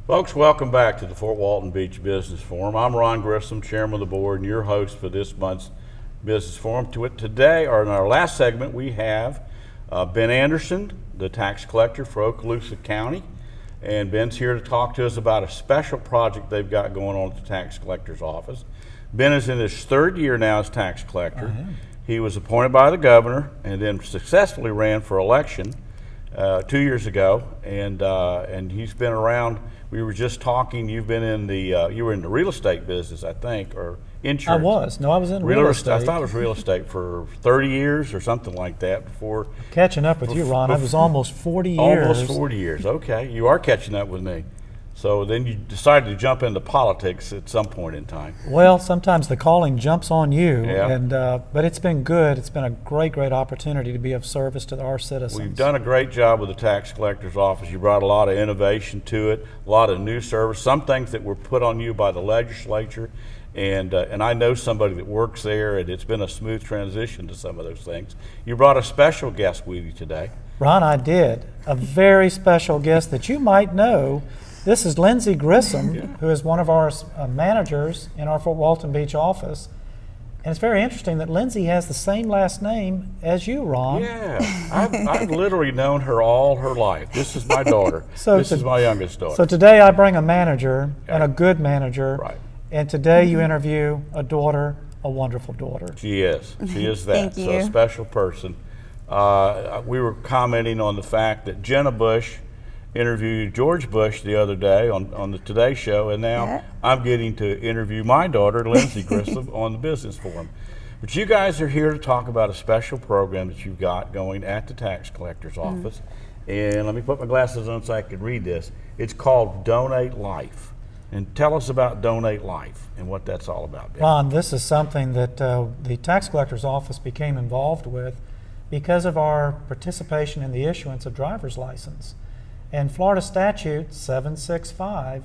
Folks, welcome back to the Fort Walton Beach Business Forum. I'm Ron Grissom, Chairman of the Board, and your host for this month's Business Forum. Today, or in our last segment, we have Ben Anderson, the tax collector for Okaloosa County. And Ben's here to talk to us about a special project they've got going on at the tax collector's office. Ben is in his third year now as tax collector. He was appointed by the governor and then successfully ran for election 2 years ago, and he's been around. We were just talking. You've been in the you were in the real estate business, I think, or insurance. I was. No, I was in real estate. I thought it was real estate for 30 years or something like that before. Catching up with you, Ron. I was almost 40 years. Almost 40 years. Okay, you are catching up with me. So then you decided to jump into politics at some point in time. Well, sometimes the calling jumps on you, yeah. But it's been good. It's been a great opportunity to be of service to our citizens. We've done a great job with the tax collector's office. You brought a lot of innovation to it, a lot of new service, some things that were put on you by the legislature, and I know somebody that works there, and it's been a smooth transition to some of those things. You brought a special guest with you today. Ron, I did. A very special guest that you might know. This is Lindsay Grissom, who is one of our managers in our Fort Walton Beach office. And it's very interesting that Lindsay has the same last name as you, Ron. Yeah, I've literally known her all her life. This is my daughter. This is my youngest daughter. So today I bring a manager, and a good manager. Right. And today you interview a daughter, a wonderful daughter. She is. She is that. Thank you. So a special person. We were commenting on the fact that Jenna Bush interviewed George Bush the other day on the Today Show, and now I'm getting to interview my daughter, Lindsay Grissom, on the Business Forum. But you guys are here to talk about a special program that you've got going at the tax collector's office. And let me put my glasses on so I can read this. It's called Donate Life. And tell us about Donate Life and what that's all about, Ben. Ron, this is something that the tax collector's office became involved with because of our participation in the issuance of driver's license. And Florida Statute 765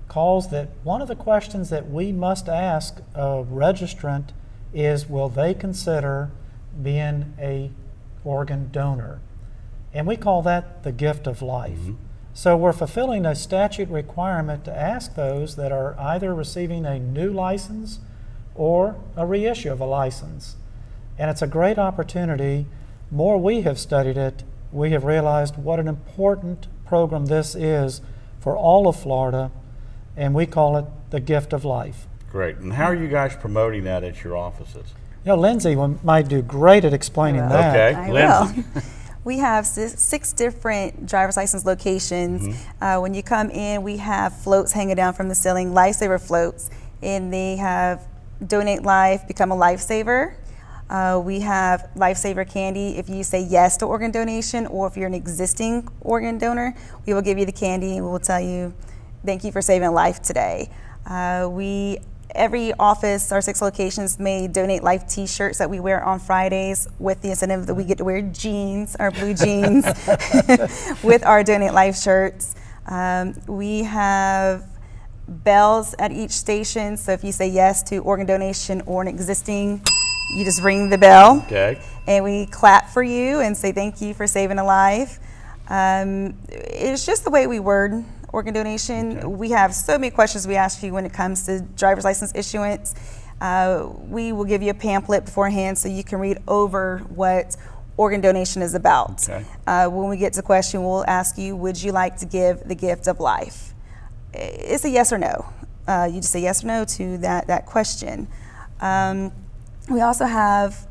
calls that one of the questions that we must ask a registrant is, will they consider being a organ donor? And we call that the gift of life. So we're fulfilling a statute requirement to ask those that are either receiving a new license or a reissue of a license. And it's a great opportunity. More we have studied it, we have realized what an important program this is for all of Florida, and we call it the gift of life. Great. And how are you guys promoting that at your offices? You know, Lindsay might do great at explaining that. Okay, Lindsay. We have six different driver's license locations. When you come in, we have floats hanging down from the ceiling, lifesaver floats, and they have Donate Life, Become a Lifesaver. We have lifesaver candy. If you say yes to organ donation, or if you're an existing organ donor, we will give you the candy and we will tell you, thank you for saving a life today. Every office, our 6 locations, may donate life t-shirts that we wear on Fridays with the incentive that we get to wear jeans, our blue jeans, with our Donate Life shirts. We have bells at each station, so if you say yes to organ donation or an existing, you just ring the bell, and we clap for you and say thank you for saving a life. It's just the way we word organ donation. We have so many questions we ask you when it comes to driver's license issuance. We will give you a pamphlet beforehand so you can read over what organ donation is about. When we get to the question, we'll ask you, would you like to give the gift of life? It's a yes or no. You just say yes or no to that question. We also have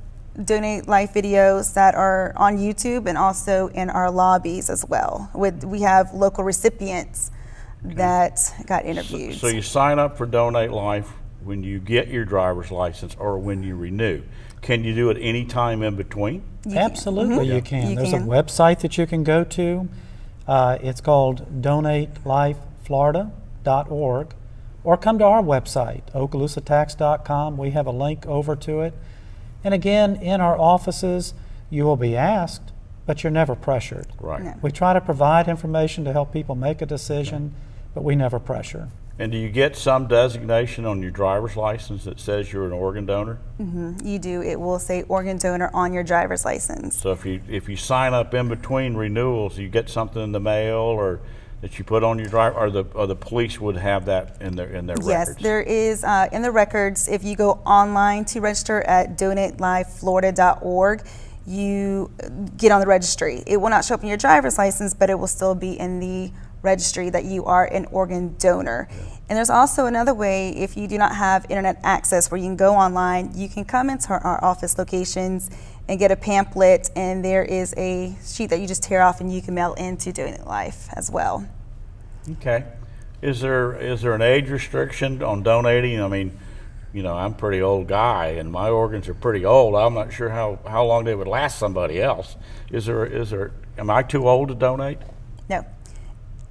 Donate Life videos that are on YouTube and also in our lobbies as well. We have local recipients that got interviewed. So you sign up for Donate Life when you get your driver's license or when you renew. Can you do it any time in between? Absolutely, you can. There's a website that you can go to. It's called donatelifeflorida.org. Or come to our website, okaloosaTax.com. We have a link over to it. And again, in our offices, you will be asked, but you're never pressured. Right. No. We try to provide information to help people make a decision, but we never pressure. And do you get some designation on your driver's license that says you're an organ donor? You do. It will say organ donor on your driver's license. So if you sign up in between renewals, you get something in the mail or that you put on your driver, or the police would have that in their Yes, records? there is in the records. If you go online to register at donatelifeflorida.org, you get on the registry. It will not show up in your driver's license, but it will still be in the registry that you are an organ donor. And there's also another way, if you do not have internet access, where you can go online, you can come into our office locations and get a pamphlet, and there is a sheet that you just tear off and you can mail into Donate Life as well. Okay. Is there an age restriction on donating? I mean, I'm a pretty old guy, and my organs are pretty old. I'm not sure how long they would last somebody else. Am I too old to donate? No.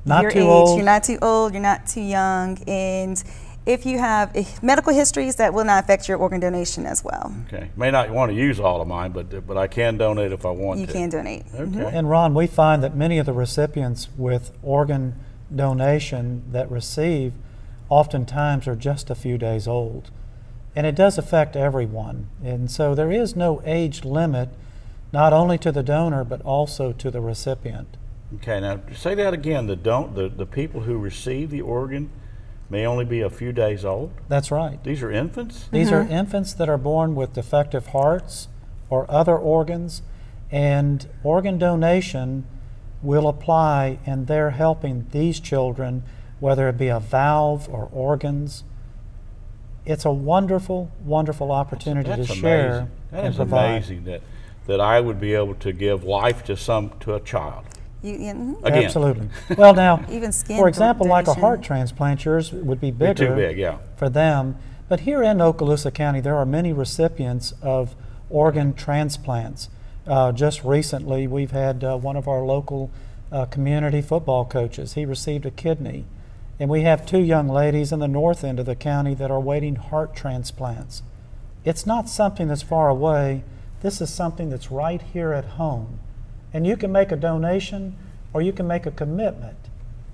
Not your too age, old. You're not too old, you're not too young, and if you have medical histories, that will not affect your organ donation as well. Okay. May not want to use all of mine, but I can donate if I want to. You can donate. Okay. And Ron, we find that many of the recipients with organ donation that receive oftentimes are just a few days old. And it does affect everyone. And so there is no age limit, not only to the donor, but also to the recipient. Okay, now say that again. The people who receive the organ may only be a few days old? That's right. These are infants? These are infants that are born with defective hearts or other organs, and organ donation will apply, and they're helping these children, whether it be a valve or organs. It's a wonderful, wonderful opportunity to share. Amazing. That and is provide. amazing that I would be able to give life to a child. Again. Absolutely. Well, now, Even skin for example, like a donation. heart transplant, yours would be They're bigger too big, yeah. for them. But here in Okaloosa County, there are many recipients of organ transplants. Just recently, we've had one of our local community football coaches. He received a kidney. And we have 2 young ladies in the north end of the county that are waiting heart transplants. It's not something that's far away. This is something that's right here at home. And you can make a donation or you can make a commitment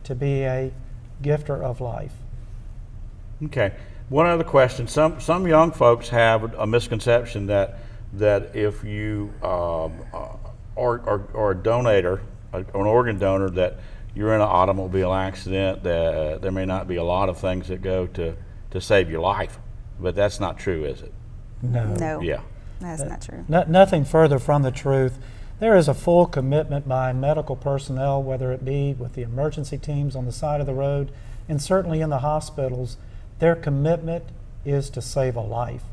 to be a gifter of life. Okay. One other question. Some young folks have a misconception that if you are a donator, an organ donor, that you're in an automobile accident, that there may not be a lot of things that go to save your life. But that's not true, is it? No, Yeah. that's not true. Nothing further from the truth. There is a full commitment by medical personnel, whether it be with the emergency teams on the side of the road and certainly in the hospitals. Their commitment is to save a life.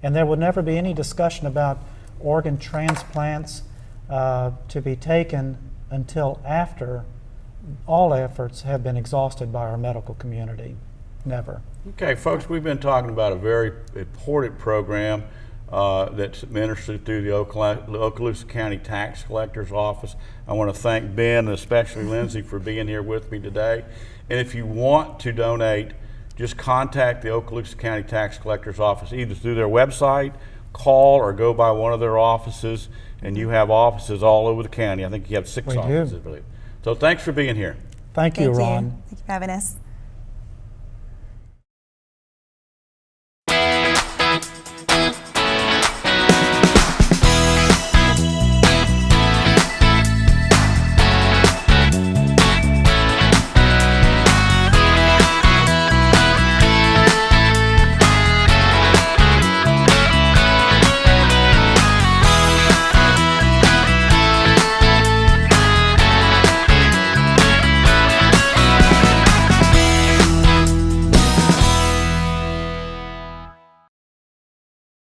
And there would never be any discussion about organ transplants to be taken until after all efforts have been exhausted by our medical community. Never. Okay, folks, we've been talking about a very important program that's administered through the Okaloosa County Tax Collector's Office. I want to thank Ben and especially Lindsay for being here with me today. And if you want to donate, just contact the Okaloosa County Tax Collector's Office either through their website, call, or go by one of their offices. And you have offices all over the county. I think you have 6 We do. offices, I believe. So thanks for being here. Thank you, Ron. Thank you for having us.